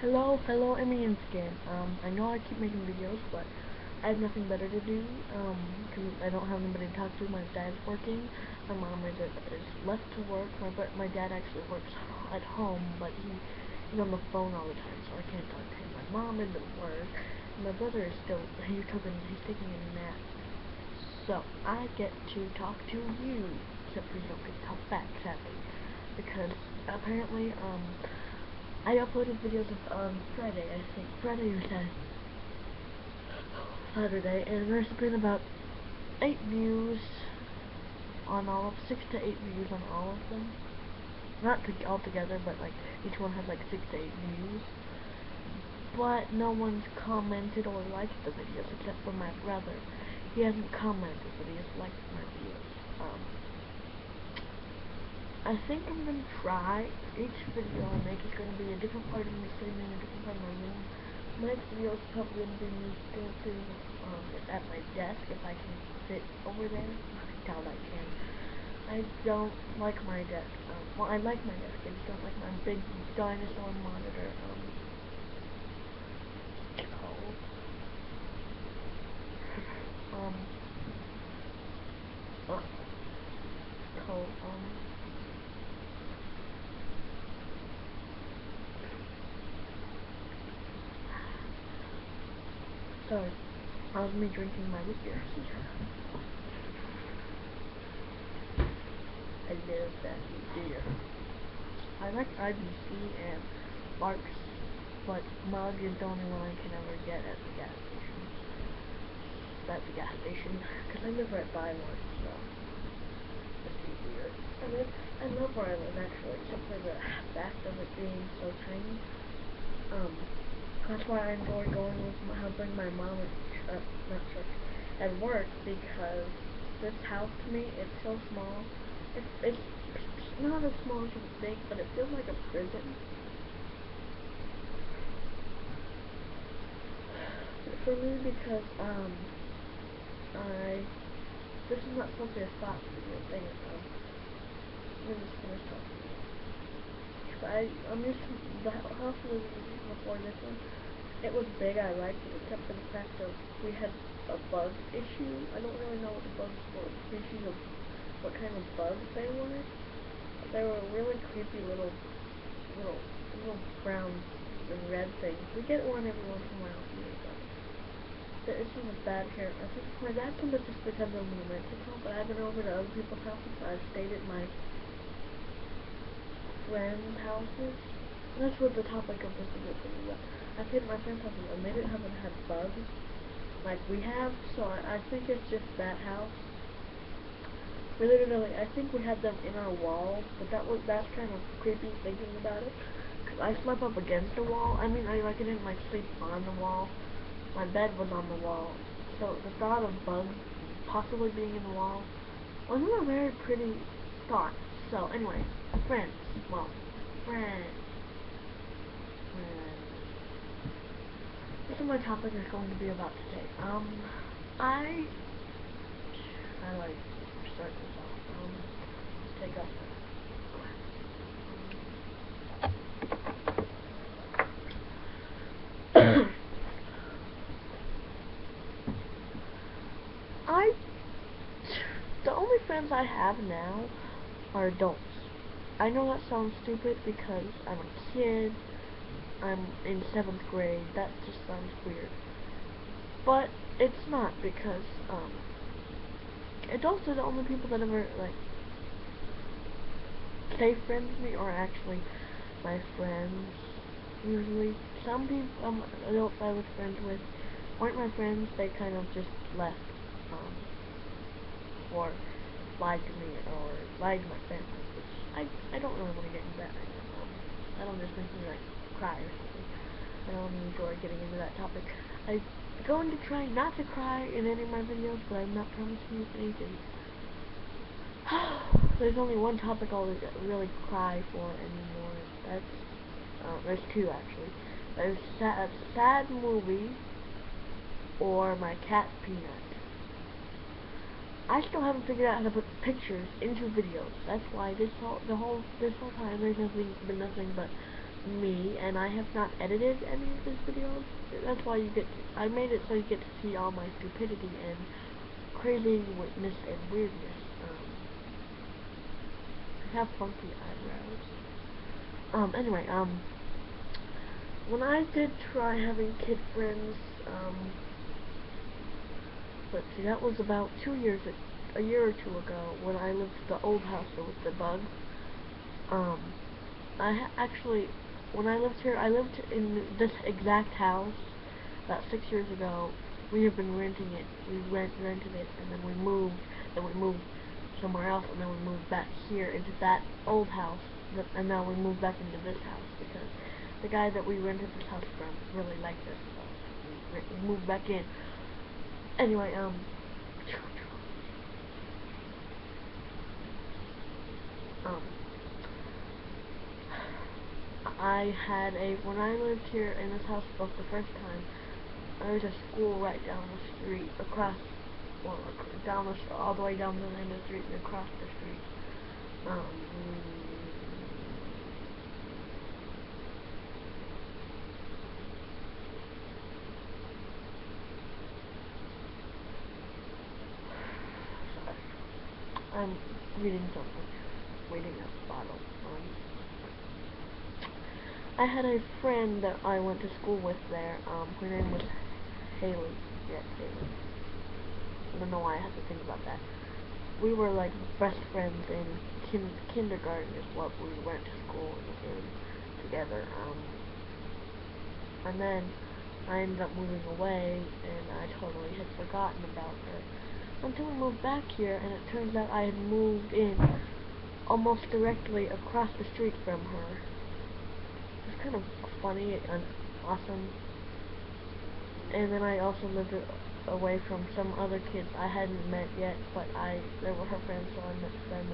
Hello, Emmy and Skin. I know I keep making videos, but I have nothing better to do, because I don't have anybody to talk to. My dad's working, my mom is left to work, my dad actually works at home, but he's on the phone all the time, so I can't talk to him. My mom is at work, and my brother is still, he's taking a nap, so I get to talk to you, except for you don't get to talk back, sadly, because apparently, I uploaded videos on Friday, I think. Friday or Saturday, and there's been about 8 views on 6 to 8 views on all of them. Not all together, but like each one has like 6 to 8 views. But no one's commented or liked the videos except for my brother. He hasn't commented, but he has liked my videos. I think I'm gonna try. Each video I make is gonna be a different part of me sitting in a different part of my room. My next video is probably gonna be me dancing at my desk if I can sit over there. I doubt I can. I don't like my desk. Well, I like my desk. I just don't like my big dinosaur monitor. Called. Called. Sorry, that was me drinking my root beer. I love that beer. I like IBC and Barks, but Mug is the only one I can ever get at the gas station. That's the gas station, because I live right by one, so it's easier. I love where I live actually, except for the fact of it being so tiny. That's why I enjoy helping my mom at work, because this house to me is so small. It's not as small as you would think, but it feels like a prison. For me, because this is not supposed to be a thought video thing. Let me just finish talking. I'm used to the house we lived in before this one. It was big, I liked it, except for the fact that we had a bug issue. I don't really know what the bugs were, what kind of bugs they were. They were really creepy little brown and red things. We get one every once in a while here, but this is a bad hair. I think my dad told us just because I'm in Mexico, but I've been over to other people's houses. I've stayed at my friends' houses. That's what the topic of this video is about. I stayed at my friends' houses and they haven't had bugs like we have, so I think it's just that house. We literally, I think we had them in our walls, but that's kind of creepy thinking about it. Cause I slept up against the wall. I mean, I didn't like sleep on the wall. My bed was on the wall, so the thought of bugs possibly being in the wall wasn't a very pretty thought. So anyway, friends. This is my topic is going to be about today. I like start this off. Let's take off my the only friends I have now are adults. I know that sounds stupid because I'm a kid. I'm in 7th grade. That just sounds weird. But it's not, because adults are the only people that ever stay friends with me, or actually my friends. Usually, some people, adults I was friends with weren't my friends. They kind of just left, or lied to me, or lied to my family, which I don't really want to get into that right now. That'll just make me cry or something. I don't enjoy getting into that topic. I'm going to try not to cry in any of my videos, but I'm not promising you anything. There's only one topic I'll really cry for anymore. There's two actually. There's a sad movie, or my cat Peanut. I still haven't figured out how to put pictures into videos. That's why this whole time there's been nothing but me, and I have not edited any of these videos. That's why I made it so you get to see all my stupidity and craziness and weirdness. I have funky eyebrows. Anyway, when I did try having kid friends, let's see, that was about a year or two ago, when I lived at the old house with the bugs. Actually, when I lived here, I lived in this exact house about 6 years ago. We have been renting it. We rented it, and then we moved. Then we moved somewhere else, and then we moved back here into that old house. And now we moved back into this house because the guy that we rented this house from really liked this, so we moved back in. Anyway, when I lived here in this house for the first time, there was a school right down the street, all the way down the end of the street and across the street. Sorry. I'm reading something. Reading a bottle. I had a friend that I went to school with there. Her name was Haley. Yes, Haley. I don't know why I had to think about that. We were like best friends in kindergarten is what we went to school in together. And then I ended up moving away, and I totally had forgotten about her until we moved back here, and it turns out I had moved in almost directly across the street from her. It's kind of funny and awesome. And then I also lived away from some other kids I hadn't met yet, but they were her friends, so I met them.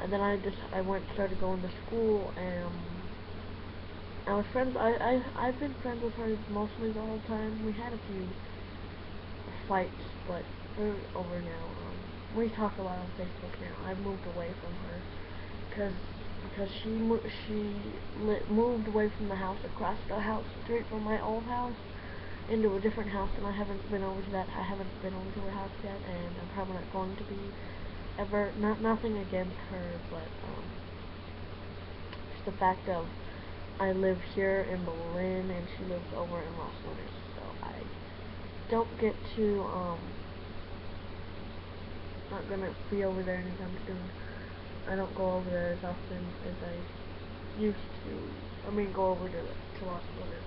And then I started going to school, and I was friends. I've been friends with her mostly the whole time. We had a few fights, but they're over now. We talk a lot on Facebook now. I've moved away from her because she moved away from the house across the street from my old house into a different house, and I haven't been over to her house yet, and I'm probably not going to be ever. Nothing against her, but just the fact of I live here in Berlin and she lives over in Los Lunas, so I don't get to not gonna be over there anytime soon. I don't go over there as often as I used to. Go over to Los Lunas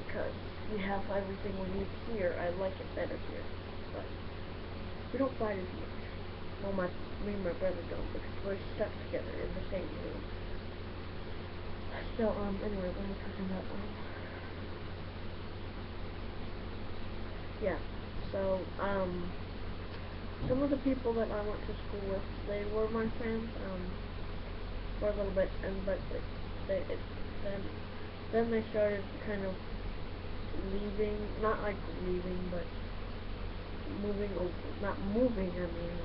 because we have everything we need here. I like it better here, but we don't fight as much. Well, me and my brother don't, because we're stuck together in the same room. So, anyway, what am I talking about? Yeah, so, some of the people that I went to school with, they were my friends, for a little bit, but then they started kind of leaving, not like leaving, but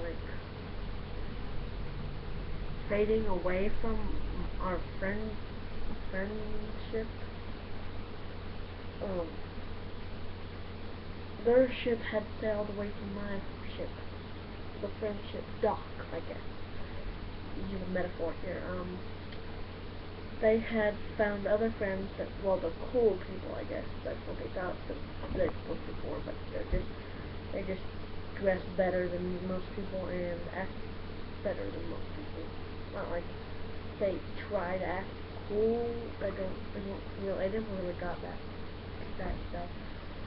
like fading away from our friendship. Their ship had sailed away from my ship. The friendship dock, I guess. Use a metaphor here. They had found other friends the cool people, I guess. That's what they thought they're supposed to be for, but they just dress better than most people and act better than most people. Not like they try to act cool. I never really got that stuff.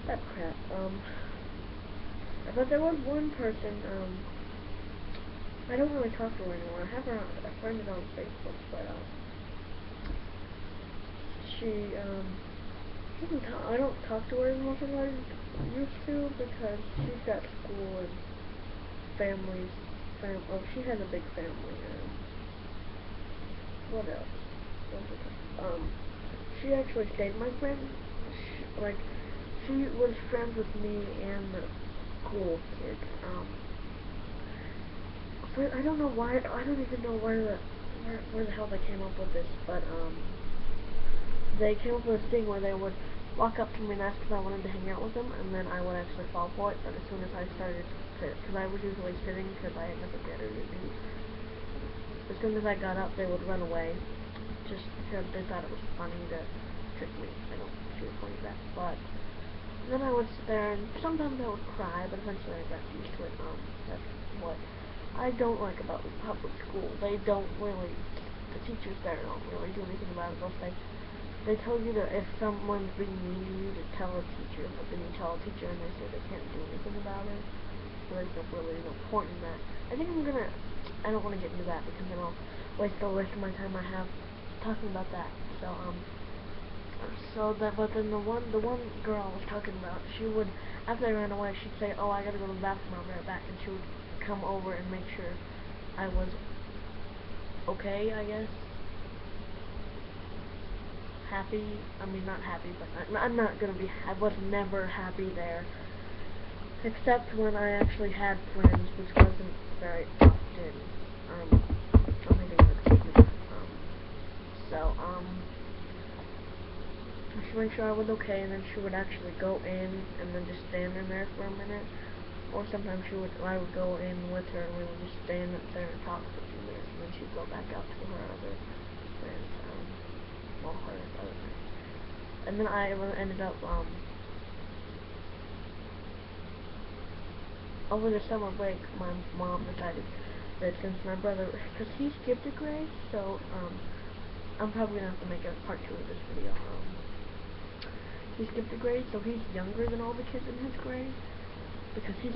That crap. But there was one person, I don't really talk to her anymore. I have her a friend on Facebook, but, I don't talk to her as much as I used to, because she's got school and she has a big family, and what else? She actually stayed my friend. She was friends with me and the cool kids. But I don't know why. I don't even know where the hell they came up with this. But they came up with this thing where they would walk up to me and ask if I wanted to hang out with them, and then I would actually fall for it. But as soon as I started to, because I was usually sitting because I had nothing better to do. As soon as I got up, they would run away, just because they thought it was funny to trick me. I don't see the point of that. But then I would sit there, and sometimes I would cry, but eventually I got used to it. That's what I don't like about public school. They don't really, the teachers there don't really do anything about it. They tell you that if someone's being mean to you, to tell a teacher, but then you tell a teacher and they say they can't do anything about it. So there's really no point in that. I think I don't want to get into that because then I'll waste the rest of my time I have talking about that. But then the one girl I was talking about, she would, after I ran away, she'd say, oh, I gotta go to the bathroom, I'll be right back, and she would come over and make sure I was okay, I guess. Happy, I mean, not happy, but I'm not gonna be, I was never happy there, except when I actually had friends, which wasn't very often, she would make sure I was okay, and then she would actually go in and then just stand in there for a minute. Or sometimes I would go in with her and we would just stand up there and talk for a few minutes, and then she'd go back out to her other friends, her other friends. And then I ended up, over the summer break, my mom decided that since my brother, because he skipped a grade, so, I'm probably gonna have to make a part 2 of this video. He skipped a grade, so he's younger than all the kids in his grade, because he's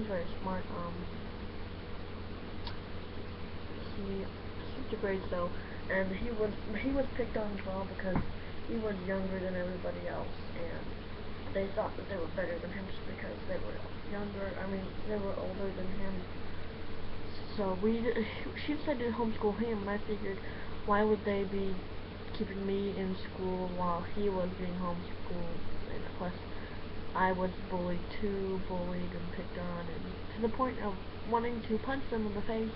very smart. He skipped a grade though, and he was picked on as well because he was younger than everybody else, and they thought that they were better than him just because they were younger. I mean, they were older than him. So she decided to homeschool him, and I figured, why would they be keeping me in school while he was being homeschooled? And plus, I was bullied and picked on, and to the point of wanting to punch them in the face,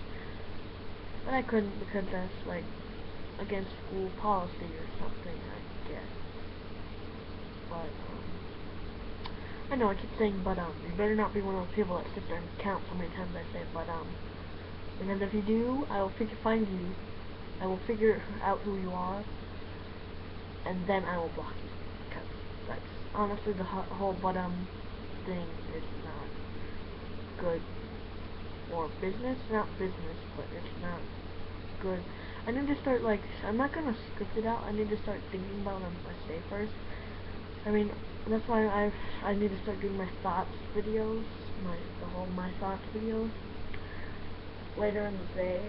but I couldn't because that's like against school policy or something, I guess. But I know I keep saying but you better not be one of those people that sit there and count how many times I say but because if you do, I will find you. I will figure out who you are, and then I will block you. Because that's honestly the whole but thing is not good for business. Not business, but it's not good. I need to start, like, I'm not gonna script it out. I need to start thinking about what I say first. I mean, that's why I need to start doing my thoughts videos, my thoughts videos later in the day.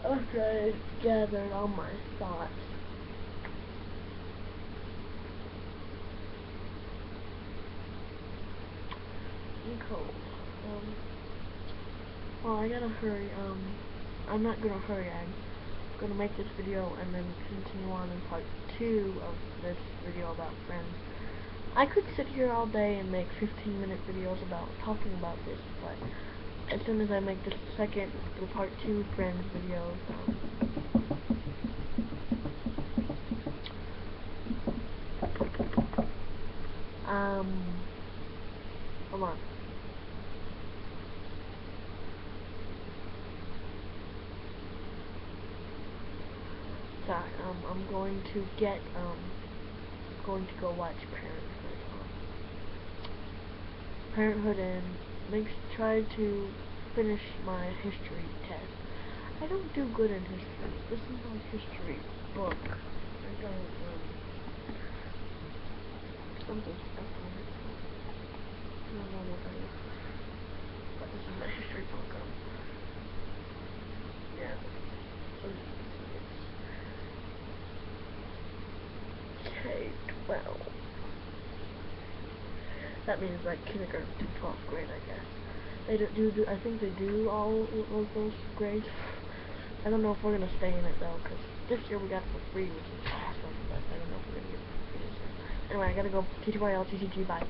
After I gathered all my thoughts. I'm cold. Well, I gotta hurry. I'm not gonna hurry. I'm gonna make this video and then continue on in part 2 of this video about friends. I could sit here all day and make 15-minute videos about talking about this, but as soon as I make the part 2 friends videos, hold on. Sorry, I'm going to go watch Parenthood and try to finish my history test. I don't do good in history. This is my history book. I don't, something stuck on it. I don't know what that is. But this is my history book. Yeah. K-12. That means like kindergarten to 12th grade, I guess. They do I think they do all of those grades. I don't know if we're gonna stay in it though, because this year we got it for free, which is awesome. But I don't know if we're gonna get it for free this year. Anyway, I gotta go. TTYL, TCG, bye.